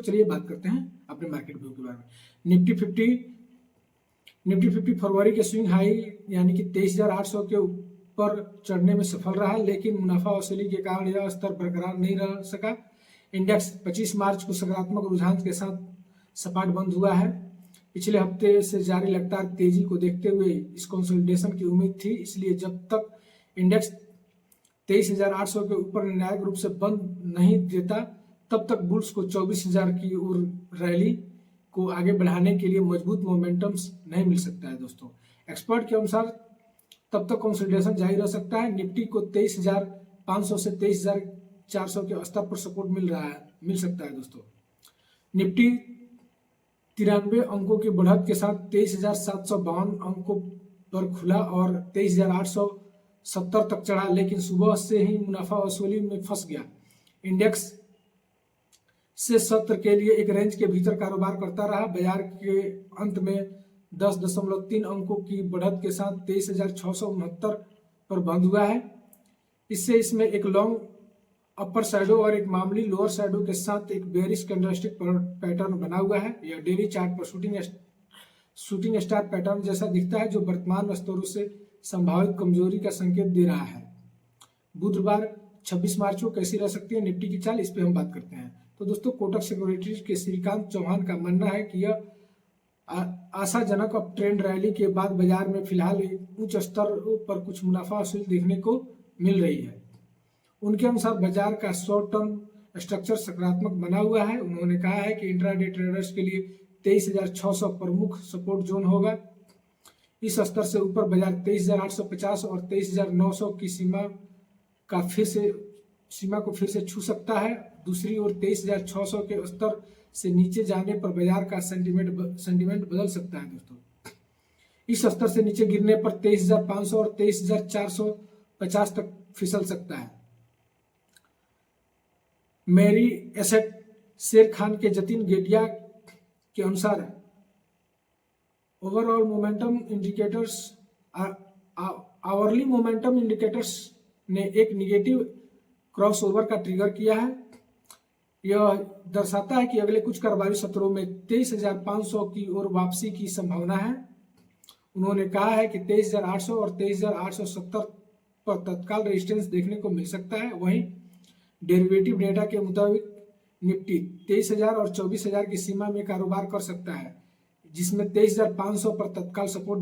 चलिए बात करते हैं अपने मार्केट व्यू के बारे में। निफ्टी 50 फरवरी के स्विंग हाई यानी कि 23,800 के ऊपर चढ़ने में सफल रहा, लेकिन मुनाफा वसूली के कारण यह स्तर बरकरार नहीं रह सका। इंडेक्स 25 मार्च को सकारात्मक रुझान के साथ सपाट बंद हुआ है। पिछले हफ्ते से जारी लगातार तेजी को देखते हुए इस कंसोलिडेशन की उम्मीद थी, इसलिए जब तक इंडेक्स 23,800 के ऊपर निर्णायक रूप से बंद नहीं देता तब तक बुल्स को 24,000 की ओर रैली को आगे बढ़ाने के लिए मजबूत मोमेंटम्स नहीं मिल सकता है दोस्तों। एक्सपर्ट के अनुसार तब तक कंसोलिडेशन जारी रह सकता है। निफ्टी को 23,500 से 23,400 के स्तर पर सपोर्ट मिल सकता है दोस्तों। निफ्टी 93 अंकों की बढ़त के साथ 23,752 अंकों पर खुला और 23,870 तक चढ़ा, लेकिन सुबह से ही मुनाफा वसूली में फंस गया। इंडेक्स से सत्र के लिए एक रेंज के भीतर कारोबार करता रहा। बाजार के अंत में 10.3 अंकों की बढ़त के साथ 23,669 पर बंद हुआ है। इससे इसमें एक लॉन्ग अपर शैडो और एक मामूली लोअर शैडो के साथ एक बेयरिश कैंडलस्टिक पैटर्न बना हुआ है। यह डेली चार्ट पर शूटिंग स्टार पैटर्न जैसा दिखता है, जो वर्तमान स्तरों से संभावित कमजोरी का संकेत दे रहा है। बुधवार 26 मार्च को कैसी रह सकती है निफ्टी की चाल, इस पे हम बात करते हैं। तो दोस्तों, कोटक सिक्योरिटीज के श्रीकांत चौहान का मानना है कि यह आशाजनक अप ट्रेंड रैली के बाद बाजार में फिलहाल उच्च स्तर पर कुछ मुनाफा वसूली देखने को मिल रही है। उनके अनुसार बाजार का शॉर्ट टर्म स्ट्रक्चर सकारात्मक बना हुआ है। उन्होंने कहा है कि इंट्राडे ट्रेडर्स के लिए 23,600 प्रमुख सपोर्ट जोन होगा। इस स्तर से ऊपर बाजार 23,850 और 23,900 की सीमा को फिर से छू सकता है। दूसरी ओर 23,600 के स्तर से नीचे जाने पर बाजार का सेंटिमेंट बदल सकता है दोस्तों। इस स्तर से नीचे गिरने पर 23,500 और 23,450 तक फिसल सकता है। मेरी एसेट शेर खान के जतिन गेडिया के अनुसार overall momentum indicators hourly momentum indicators ने एक निगेटिव क्रॉसओवर का ट्रिगर किया है। यह दर्शाता है कि अगले कुछ कारोबारी सत्रों में 23,500 की ओर वापसी की संभावना है। उन्होंने कहा है कि 23,800 और 23,870 पर तत्काल रेजिस्टेंस देखने को मिल सकता है। वहीं डेरिवेटिव डेटा के मुताबिक निफ्टी 23,000 और 24,000 की सीमा में कारोबार कर सकता है, जिसमें 23,500 पर तत्काल सपोर्ट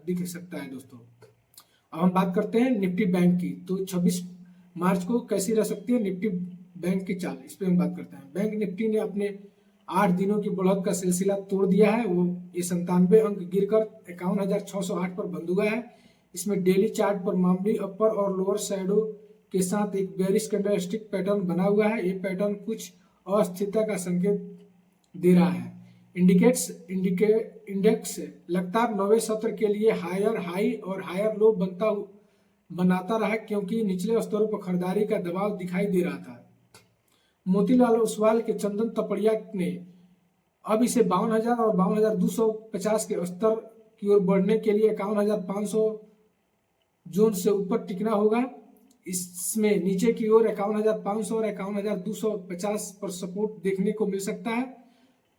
दिख सकता है दोस्तों। अब हम बात करते हैं निफ्टी बैंक की। तो 26 मार्च को कैसी रह सकती है निफ्टी बैंक की चाल, इस पर हम बात करते हैं। बैंक निफ्टी ने अपने 8 दिनों की बढ़त का सिलसिला तोड़ दिया है। वो 97 अंक गिरकर 51,608 पर बंद हुआ है। इसमें डेली चार्ट पर मामूली अपर और लोअर शैडो के साथ एक बेयरिश कैंडलस्टिक पैटर्न बना हुआ है। ये पैटर्न कुछ अस्थिरता का संकेत दे रहा है। इंडेक्स लगातार 9वें सत्र के लिए हायर हाई और हायर लो बनाता रहा, क्योंकि निचले स्तरों पर खरीदारी का दबाव दिखाई दे रहा था। मोतीलाल ओसवाल के चंदन तपड़िया ने अब इसे 52,000 और 52,250 के स्तर की ओर बढ़ने के लिए 51,500 जोन से ऊपर टिकना होगा। इसमें नीचे की ओर 51,500 और 51,250 पर सपोर्ट देखने को मिल सकता है।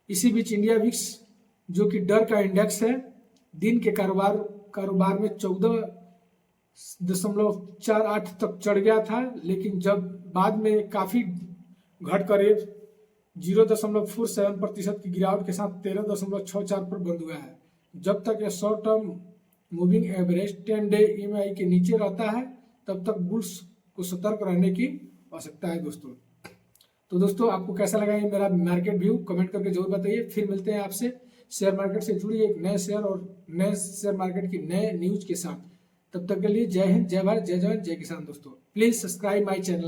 इसी बीच इंडिया विक्स, जो कि डर का इंडेक्स है, दिन के कारोबार में 14.48 तक चढ़ गया था, लेकिन जब बाद में काफी घटकर 0.47% की गिरावट के साथ 13.64 पर बंद हुआ है। जब तक यह short term moving average 10 day EMI के नीचे रहता है, तब तक बुल्स को सतर्क रहने की आवश्यकता है दोस्तों। तो दोस्तों, आपको कैसा लगा ये मेरा मार्केट व्यू, कमेंट करके जरूर बताइए। फिर मिलते हैं आपसे शेयर मार्केट से जुड़ी एक नए शेयर और नए शेयर मार्केट की नए न्यूज के साथ। तब तक के लिए जय हिंद, जय भारत, जय जवान, जय किसान दोस्तों। Please subscribe my channel.